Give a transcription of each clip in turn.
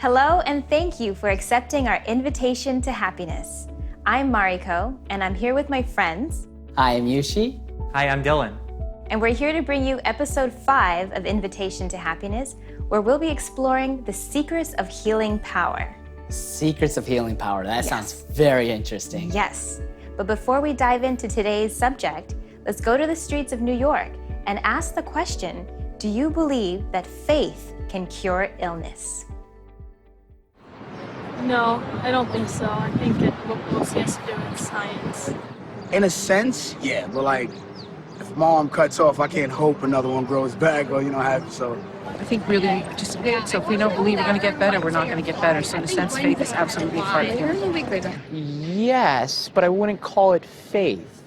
Hello, and thank you for accepting our invitation to happiness. I'm Mariko, and I'm here with my friends. Hi, I'm Yushi. Hi, I'm Dylan. And we're here to bring you episode 5 of Invitation to Happiness, where we'll be exploring the secrets of healing power. Secrets of healing power. That sounds very interesting. Yes. But before we dive into today's subject, let's go to the streets of New York and ask the question, do you believe that faith can cure illness? No, I don't think so. I think it mostly has to do with science. In a sense, yeah, but like, if my arm cuts off, I can't hope another one grows back or, so. I think really we participate, so if we don't believe we're going to get better, we're not going to get better. So in a sense, faith is absolutely part of it. Yes, but I wouldn't call it faith.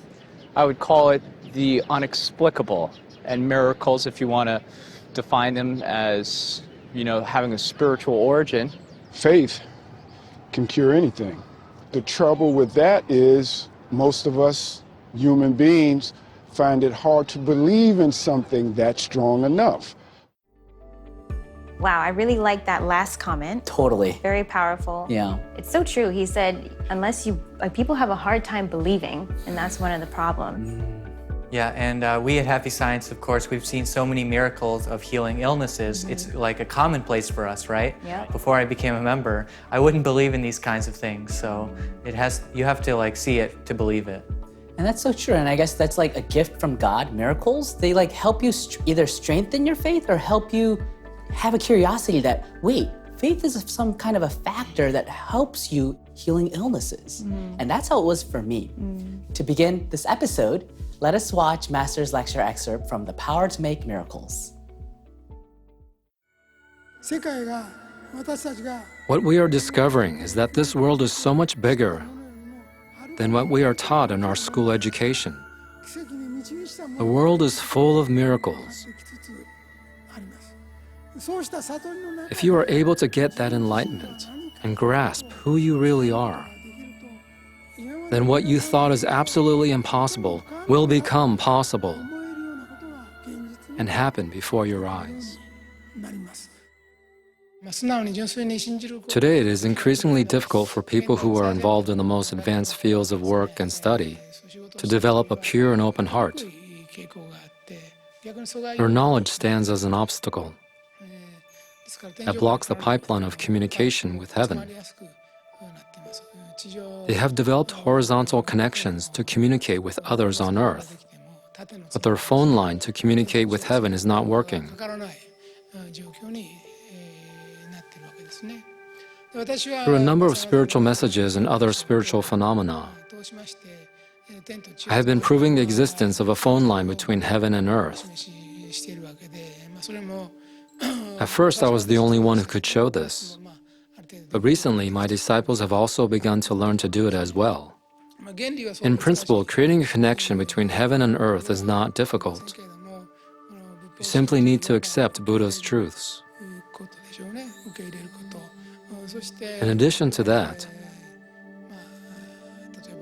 I would call it the unexplicable. And miracles, if you want to define them as, having a spiritual origin. Faith can cure anything. The trouble with that is most of us human beings find it hard to believe in something that's strong enough. Wow, I really like that last comment. Totally. Very powerful. Yeah. It's so true. He said, people have a hard time believing, and that's one of the problems. Yeah, and we at Happy Science, of course, we've seen so many miracles of healing illnesses. It's like a commonplace for us, right? Yeah. Before I became a member, I wouldn't believe in these kinds of things. So you have to see it to believe it. And that's so true. And I guess that's like a gift from God, miracles. They help you either strengthen your faith or help you have a curiosity that, wait, faith is some kind of a factor that helps you healing illnesses. And that's how it was for me. To begin this episode, let us watch Master's lecture excerpt from The Power to Make Miracles. What we are discovering is that this world is so much bigger than what we are taught in our school education. The world is full of miracles. If you are able to get that enlightenment and grasp who you really are, then what you thought is absolutely impossible will become possible and happen before your eyes. Today, it is increasingly difficult for people who are involved in the most advanced fields of work and study to develop a pure and open heart. Your knowledge stands as an obstacle that blocks the pipeline of communication with heaven. They have developed horizontal connections to communicate with others on earth, but their phone line to communicate with heaven is not working. Through a number of spiritual messages and other spiritual phenomena, I have been proving the existence of a phone line between heaven and earth. At first, I was the only one who could show this. But recently, my disciples have also begun to learn to do it as well. In principle, creating a connection between heaven and earth is not difficult. You simply need to accept Buddha's truths. In addition to that,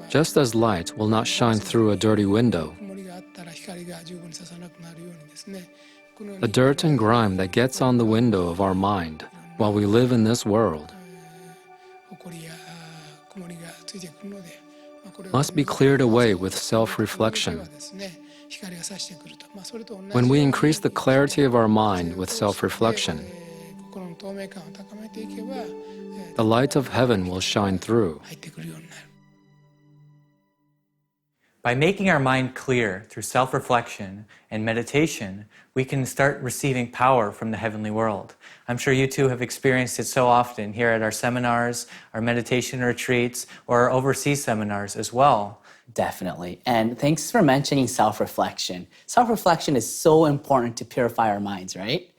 just as light will not shine through a dirty window, the dirt and grime that gets on the window of our mind while we live in this world must be cleared away with self-reflection. When we increase the clarity of our mind with self-reflection, the light of heaven will shine through. By making our mind clear through self-reflection and meditation, we can start receiving power from the heavenly world. I'm sure you too have experienced it so often here at our seminars, our meditation retreats, or our overseas seminars as well. Definitely. And thanks for mentioning self-reflection. Self-reflection is so important to purify our minds, right?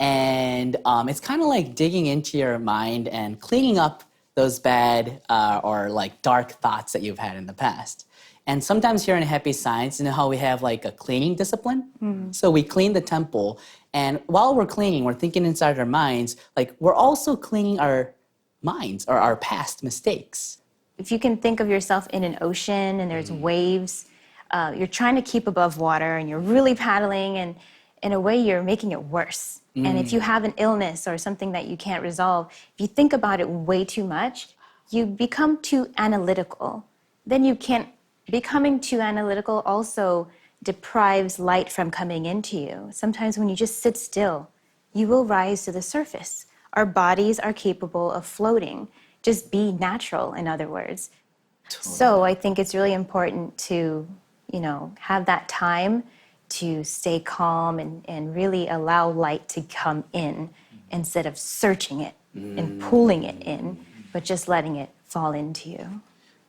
And it's kind of like digging into your mind and cleaning up those bad or dark thoughts that you've had in the past. And sometimes here in Happy Science, you know how we have a cleaning discipline? So we clean the temple, and while we're cleaning, we're thinking inside our minds, we're also cleaning our minds or our past mistakes. If you can think of yourself in an ocean and there's waves, you're trying to keep above water and you're really paddling, and in a way, you're making it worse. And if you have an illness or something that you can't resolve, if you think about it way too much, you become too analytical. Then you can't, becoming too analytical also deprives light from coming into you. Sometimes when you just sit still, you will rise to the surface. Our bodies are capable of floating. Just be natural, in other words. So I think it's really important to, have that time to stay calm and really allow light to come in instead of searching it and pulling it in, but just letting it fall into you.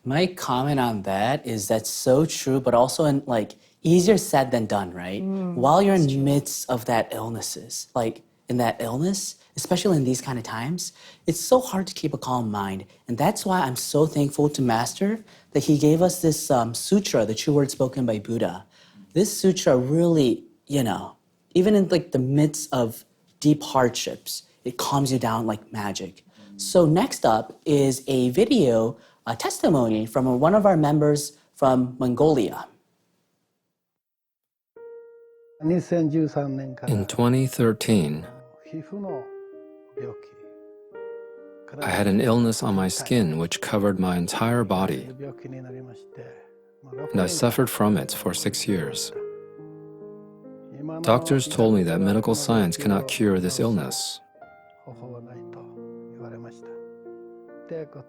My comment on that is that's so true, but also easier said than done, right? While you're in the midst of that in that illness, especially in these kind of times, it's so hard to keep a calm mind. And that's why I'm so thankful to Master that he gave us this sutra, the true word spoken by Buddha. This sutra really, even in the midst of deep hardships, it calms you down like magic. So next up is a video, a testimony from one of our members from Mongolia. In 2013, I had an illness on my skin which covered my entire body, and I suffered from it for 6 years. Doctors told me that medical science cannot cure this illness.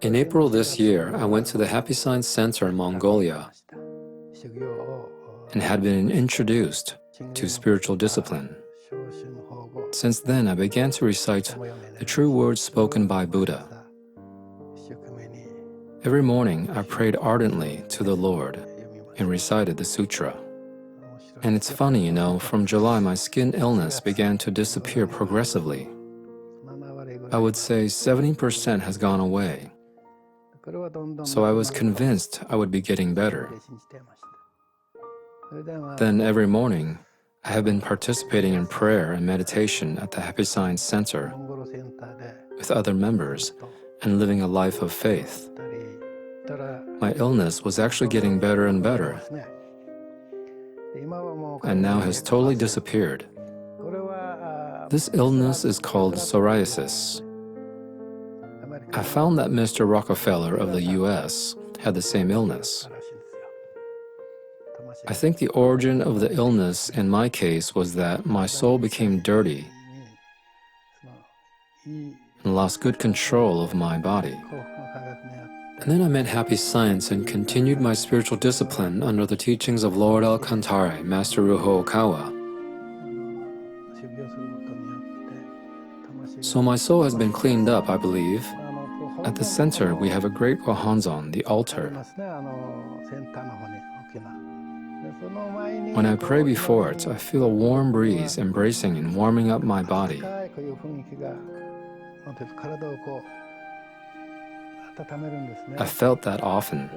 In April this year, I went to the Happy Science Center in Mongolia and had been introduced to spiritual discipline. Since then, I began to recite the true words spoken by Buddha. Every morning, I prayed ardently to the Lord and recited the sutra. And it's funny, from July, my skin illness began to disappear progressively. I would say 70% has gone away. So I was convinced I would be getting better. Then every morning, I have been participating in prayer and meditation at the Happy Science Center with other members and living a life of faith. My illness was actually getting better and better, and now has totally disappeared. This illness is called psoriasis. I found that Mr. Rockefeller of the US had the same illness. I think the origin of the illness in my case was that my soul became dirty and lost good control of my body. And then I met Happy Science and continued my spiritual discipline under the teachings of Lord Alcantara, Master Ruho Okawa. So my soul has been cleaned up, I believe. At the center, we have a great Gohanzon, the altar. When I pray before it, I feel a warm breeze embracing and warming up my body. I felt that often.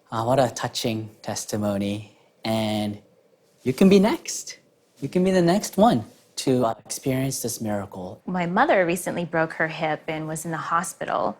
What a touching testimony. And you can be next. You can be the next one to experience this miracle. My mother recently broke her hip and was in the hospital.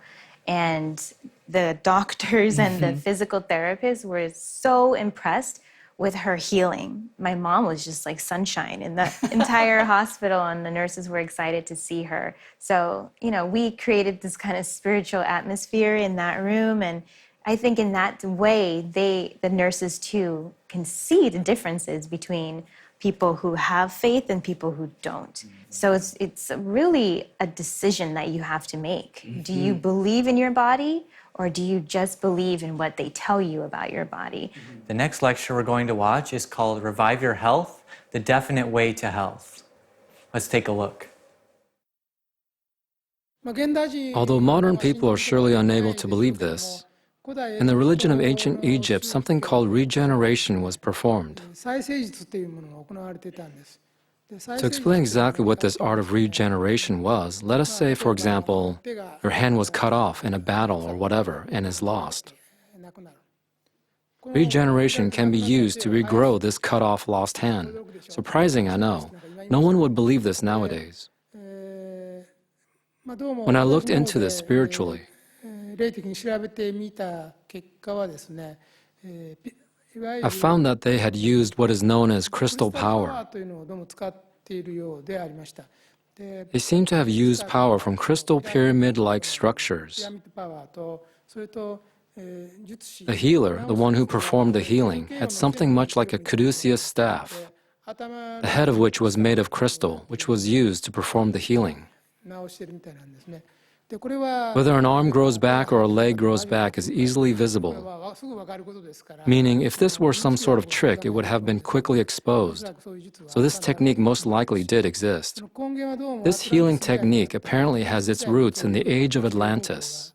And the doctors and the physical therapists were so impressed with her healing. My mom was just like sunshine in the entire hospital, and the nurses were excited to see her. So, we created this kind of spiritual atmosphere in that room, and I think in that way, the nurses too can see the differences between people who have faith and people who don't. So it's really a decision that you have to make. Do you believe in your body, or do you just believe in what they tell you about your body? The next lecture we're going to watch is called Revive Your Health, The Definite Way to Health. Let's take a look. Although modern people are surely unable to believe this, in the religion of ancient Egypt, something called regeneration was performed. To explain exactly what this art of regeneration was, let us say, for example, your hand was cut off in a battle or whatever and is lost. Regeneration can be used to regrow this cut-off lost hand. Surprising, I know. No one would believe this nowadays. When I looked into this spiritually, I found that they had used what is known as crystal power. They seem to have used power from crystal pyramid-like structures. The healer, the one who performed the healing, had something much like a caduceus staff, the head of which was made of crystal, which was used to perform the healing. Whether an arm grows back or a leg grows back is easily visible, meaning if this were some sort of trick, it would have been quickly exposed. So this technique most likely did exist. This healing technique apparently has its roots in the age of Atlantis,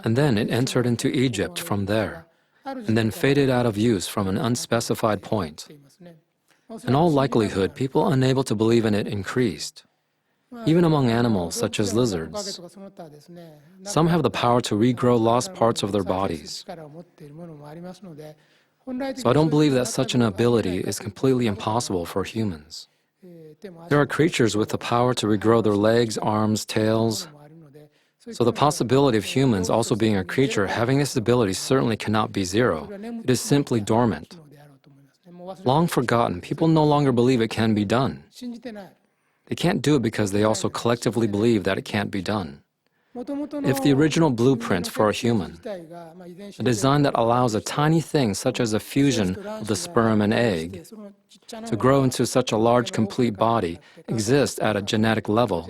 and then it entered into Egypt from there, and then faded out of use from an unspecified point. In all likelihood, people unable to believe in it increased. Even among animals, such as lizards, some have the power to regrow lost parts of their bodies. So I don't believe that such an ability is completely impossible for humans. There are creatures with the power to regrow their legs, arms, tails. So the possibility of humans also being a creature having this ability certainly cannot be zero. It is simply dormant. Long forgotten, people no longer believe it can be done. They can't do it because they also collectively believe that it can't be done. If the original blueprint for a human, a design that allows a tiny thing such as a fusion of the sperm and egg to grow into such a large complete body exists at a genetic level,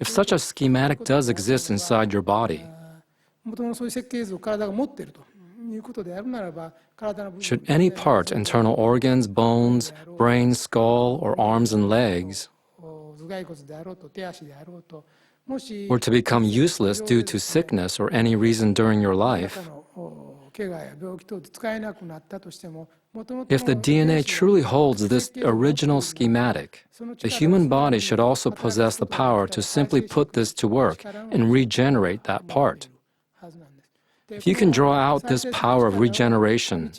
if such a schematic does exist inside your body, should any part, internal organs, bones, brain, skull, or arms and legs, were to become useless due to sickness or any reason during your life, if the DNA truly holds this original schematic, the human body should also possess the power to simply put this to work and regenerate that part. If you can draw out this power of regeneration,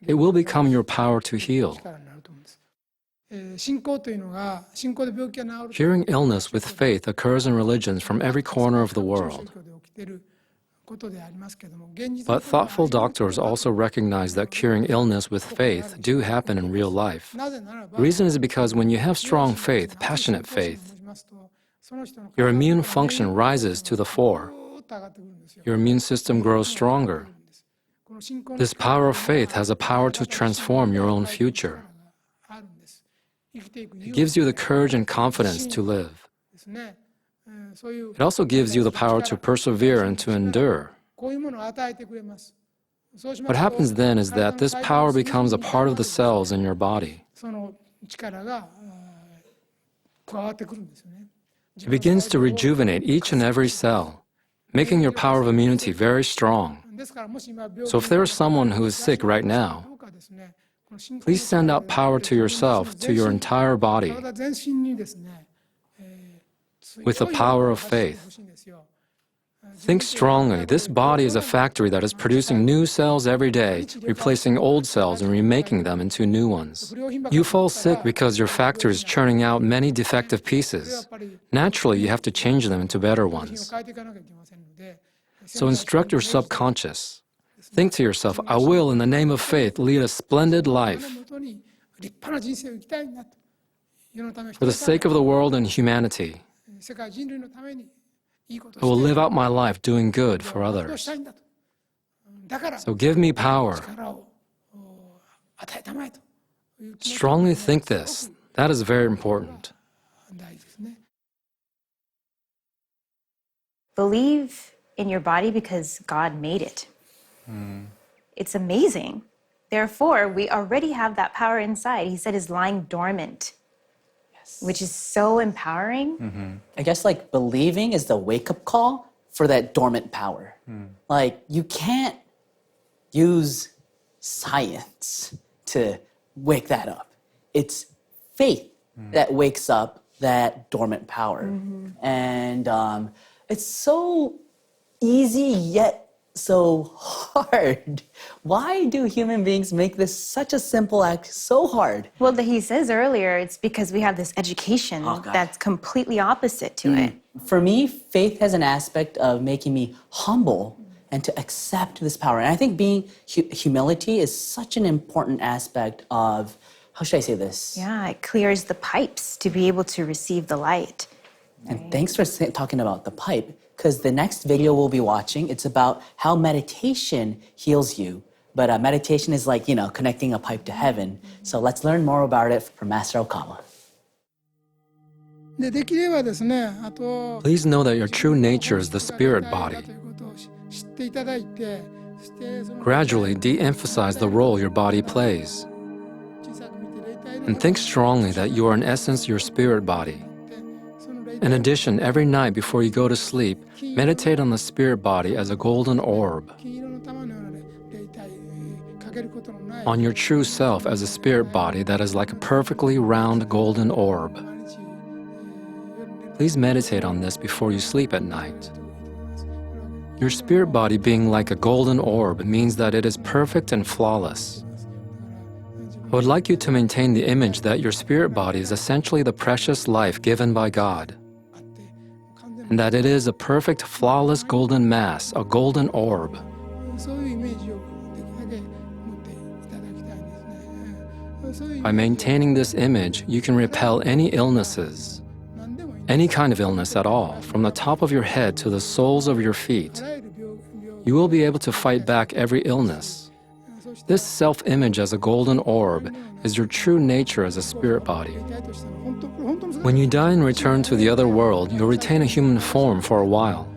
it will become your power to heal. Curing illness with faith occurs in religions from every corner of the world. But thoughtful doctors also recognize that curing illness with faith do happen in real life. The reason is because when you have strong faith, passionate faith, your immune function rises to the fore. Your immune system grows stronger. This power of faith has a power to transform your own future. It gives you the courage and confidence to live. It also gives you the power to persevere and to endure. What happens then is that this power becomes a part of the cells in your body. It begins to rejuvenate each and every cell, making your power of immunity very strong. So if there is someone who is sick right now, please send out power to yourself, to your entire body, with the power of faith. Think strongly. This body is a factory that is producing new cells every day, replacing old cells and remaking them into new ones. You fall sick because your factory is churning out many defective pieces. Naturally, you have to change them into better ones. So instruct your subconscious. Think to yourself, I will, in the name of faith, lead a splendid life. For the sake of the world and humanity, I will live out my life doing good for others. So give me power. Strongly think this. That is very important. Believe in your body because God made it. It's amazing. Therefore, we already have that power inside. He said it's lying dormant, which is so empowering. I guess like believing is the wake-up call for that dormant power. Like you can't use science to wake that up. It's faith that wakes up that dormant power. And it's so easy yet so hard. Why do human beings make this such a simple act so hard? Well, he says earlier, it's because we have this education that's completely opposite to it. For me, faith has an aspect of making me humble and to accept this power. And I think being humility is such an important aspect of, how should I say this? Yeah, it clears the pipes to be able to receive the light. And thanks for talking about the pipe, because the next video we'll be watching, it's about how meditation heals you. But meditation is like, connecting a pipe to heaven. So let's learn more about it from Master Okawa. Please know that your true nature is the spirit body. Gradually de-emphasize the role your body plays. And think strongly that you are in essence your spirit body. In addition, every night before you go to sleep, meditate on the spirit body as a golden orb, on your true self as a spirit body that is like a perfectly round golden orb. Please meditate on this before you sleep at night. Your spirit body being like a golden orb means that it is perfect and flawless. I would like you to maintain the image that your spirit body is essentially the precious life given by God, and that it is a perfect, flawless golden mass, a golden orb. By maintaining this image, you can repel any illnesses, any kind of illness at all, from the top of your head to the soles of your feet. You will be able to fight back every illness. This self-image as a golden orb is your true nature as a spirit body. When you die and return to the other world, you'll retain a human form for a while.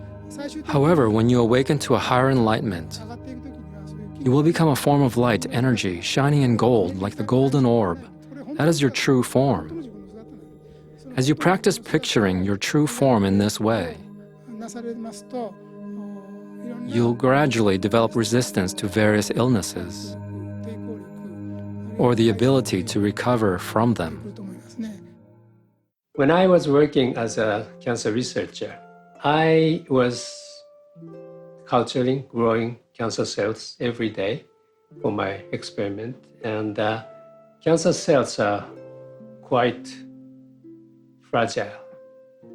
However, when you awaken to a higher enlightenment, you will become a form of light energy, shining in gold like the golden orb. That is your true form. As you practice picturing your true form in this way, you'll gradually develop resistance to various illnesses, or the ability to recover from them. When I was working as a cancer researcher, I was culturing, growing cancer cells every day for my experiment. And cancer cells are quite fragile.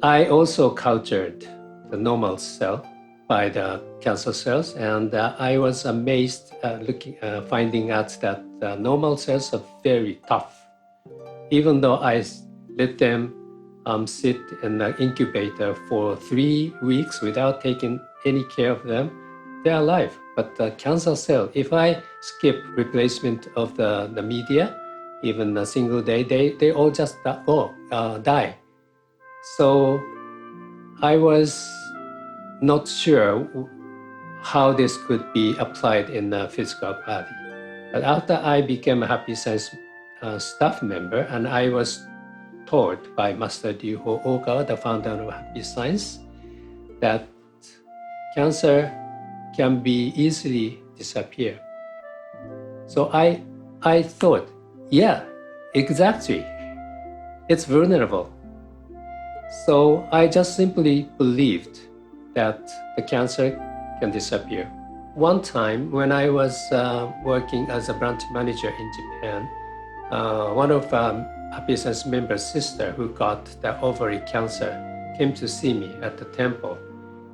I also cultured the normal cell by the cancer cells, and I was amazed finding out that the normal cells are very tough. Even though I let them sit in the incubator for 3 weeks without taking any care of them, they're alive. But the cancer cell, if I skip replacement of the media, even a single day, they all just die. So I was not sure how this could be applied in the physical body. But after I became a Happy Science staff member, and I was taught by Master Ryuho Okawa, the founder of Happy Science, that cancer can be easily disappear. So I thought, yeah, exactly. It's vulnerable. So I just simply believed that the cancer can disappear. One time when I was working as a branch manager in Japan, one of Happy Science member's sister who got the ovary cancer came to see me at the temple,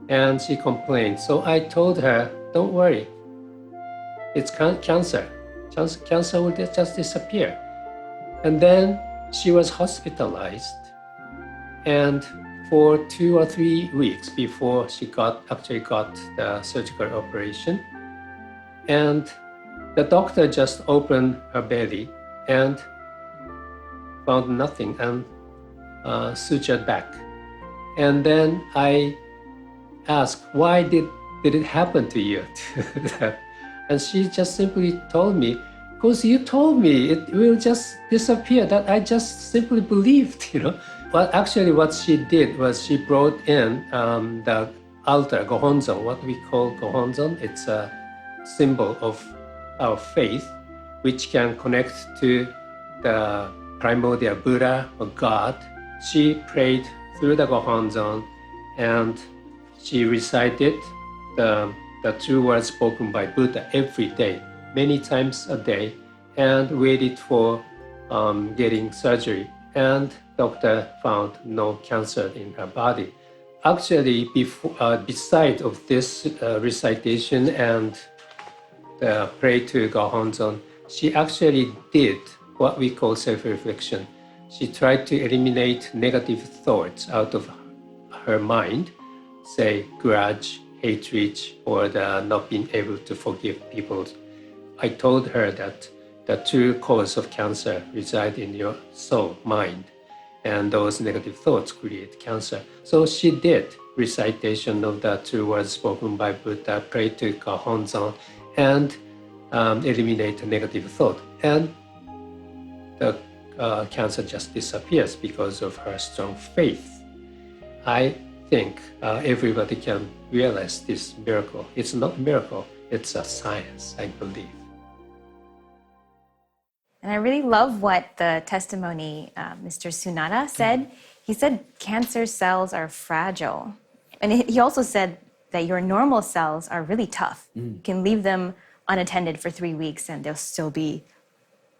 and she complained. So I told her, don't worry, it's cancer. Cancer will just disappear. And then she was hospitalized, and for 2 or 3 weeks before she actually got the surgical operation. And the doctor just opened her belly and found nothing and sutured back. And then I asked, why did it happen to you? And she just simply told me, because you told me it will just disappear, that I just simply believed, Well, actually what she did was she brought in the altar, gohonzon, what we call gohonzon. It's a symbol of our faith, which can connect to the primordial Buddha or God. She prayed through the gohonzon, and she recited the true words spoken by Buddha every day, many times a day, and waited for getting surgery. And doctor found no cancer in her body. actually, beside of this recitation and the pray to Gohonzon, she actually did what we call self-reflection. She tried to eliminate negative thoughts out of her mind, say grudge, hatred, or the not being able to forgive people. I told her that the true cause of cancer resides in your soul, mind, and those negative thoughts create cancer. So she did recitation of the two words spoken by Buddha, pray to Gohonzon, and eliminate the negative thought. And the cancer just disappears because of her strong faith. I think everybody can realize this miracle. It's not a miracle, it's a science, I believe. And I really love what the testimony Mr. Sunada said. He said cancer cells are fragile. And he also said that your normal cells are really tough. You can leave them unattended for 3 weeks and they'll still be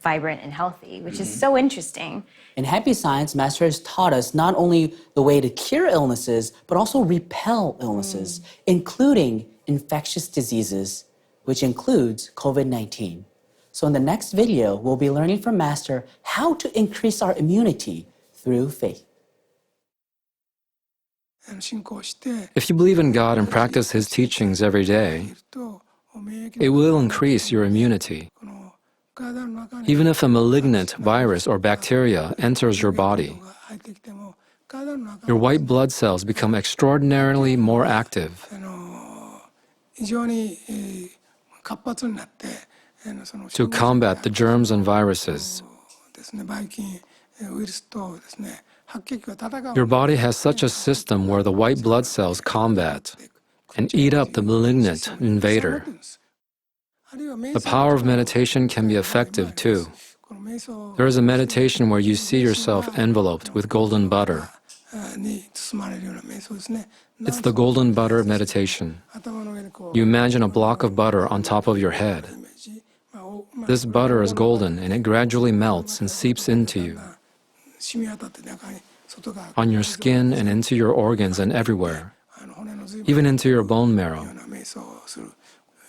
vibrant and healthy, which is so interesting. In Happy Science, Master has taught us not only the way to cure illnesses, but also repel illnesses, including infectious diseases, which includes COVID-19. So in the next video, we'll be learning from Master how to increase our immunity through faith. If you believe in God and practice His teachings every day, it will increase your immunity. Even if a malignant virus or bacteria enters your body, your white blood cells become extraordinarily more active. To combat the germs and viruses. Your body has such a system where the white blood cells combat and eat up the malignant invader. The power of meditation can be effective too. There is a meditation where you see yourself enveloped with golden butter. It's the golden butter meditation. You imagine a block of butter on top of your head. This butter is golden and it gradually melts and seeps into you, on your skin and into your organs and everywhere, even into your bone marrow.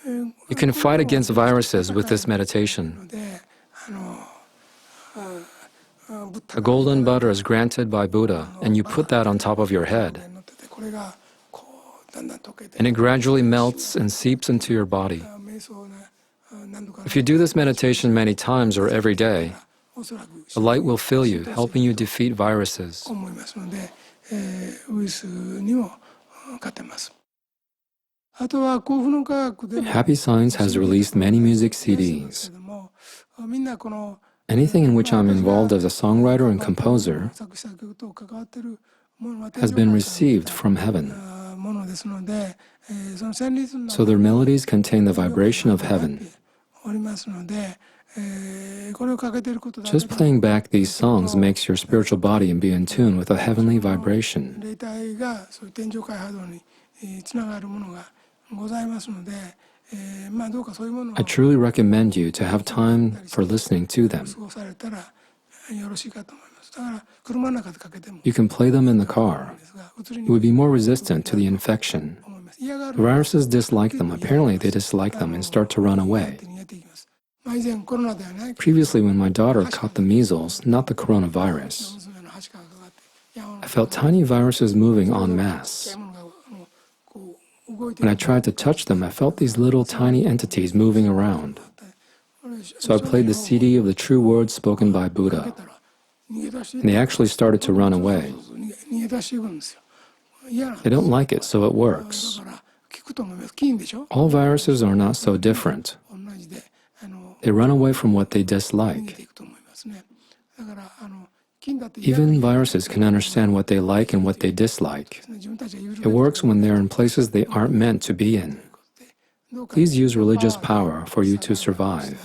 You can fight against viruses with this meditation. The golden butter is granted by Buddha, and you put that on top of your head. And it gradually melts and seeps into your body. If you do this meditation many times or every day, the light will fill you, helping you defeat viruses. Happy Science has released many music CDs. Anything in which I'm involved as a songwriter and composer has been received from heaven. So their melodies contain the vibration of heaven. Just playing back these songs makes your spiritual body be in tune with a heavenly vibration. I truly recommend you to have time for listening to them. You can play them in the car. You would be more resistant to the infection. The viruses dislike them. Apparently, they dislike them and start to run away. Previously, when my daughter caught the measles, not the coronavirus, I felt tiny viruses moving en masse. When I tried to touch them, I felt these little tiny entities moving around. So I played the CD of the true words spoken by Buddha, and they actually started to run away. They don't like it, so it works. All viruses are not so different. They run away from what they dislike. Even viruses can understand what they like and what they dislike. It works when they're in places they aren't meant to be in. Please use religious power for you to survive.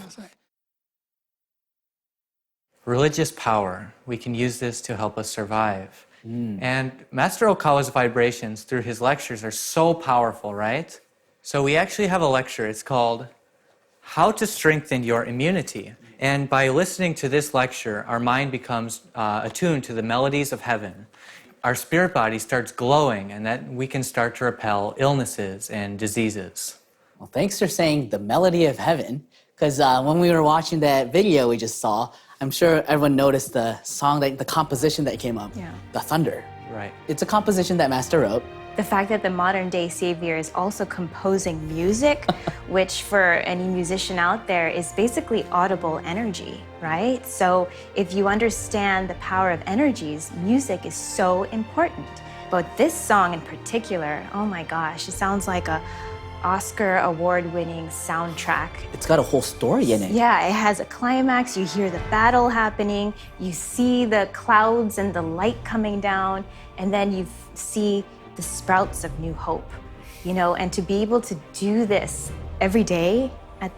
Religious power, we can use this to help us survive. And Master Okawa's vibrations through his lectures are so powerful, right? So we actually have a lecture. It's called How to Strengthen Your Immunity. And by listening to this lecture, our mind becomes attuned to the melodies of heaven. our spirit body starts glowing and that we can start to repel illnesses and diseases. Well, thanks for saying the melody of heaven, because when we were watching that video we just saw, I'm sure everyone noticed the song, the composition that came up, the thunder. Right. It's a composition that Master wrote. The fact that the modern day Savior is also composing music, which for any musician out there is basically audible energy, right? So if you understand the power of energies, music is so important. But this song in particular, oh my gosh, it sounds like a Oscar award-winning soundtrack. It's got a whole story in it. Yeah, it has a climax, you hear the battle happening, you see the clouds and the light coming down, and then you see the sprouts of new hope, you know, and to be able to do this every day at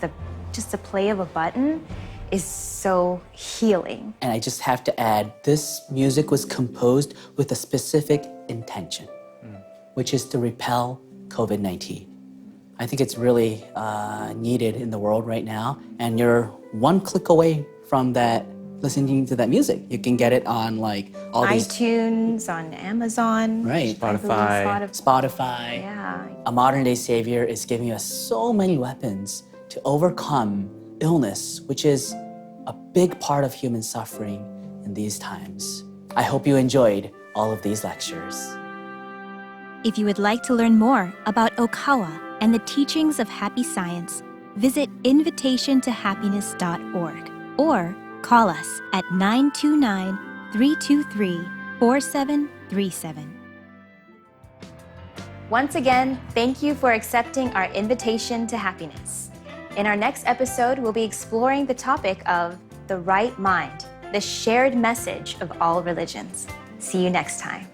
just the play of a button is so healing. And I just have to add, this music was composed with a specific intention, which is to repel COVID-19. I think it's really needed in the world right now, and you're one click away from that, listening to that music. You can get it on like all these iTunes, on Amazon, right, Spotify. Yeah. A modern day Savior is giving us so many weapons to overcome illness, which is a big part of human suffering in these times. I hope you enjoyed all of these lectures. If you would like to learn more about Okawa and the teachings of happy science, visit invitationtohappiness.org or call us at 929-323-4737. Once again, thank you for accepting our invitation to happiness. In our next episode, we'll be exploring the topic of the right mind, the shared message of all religions. See you next time.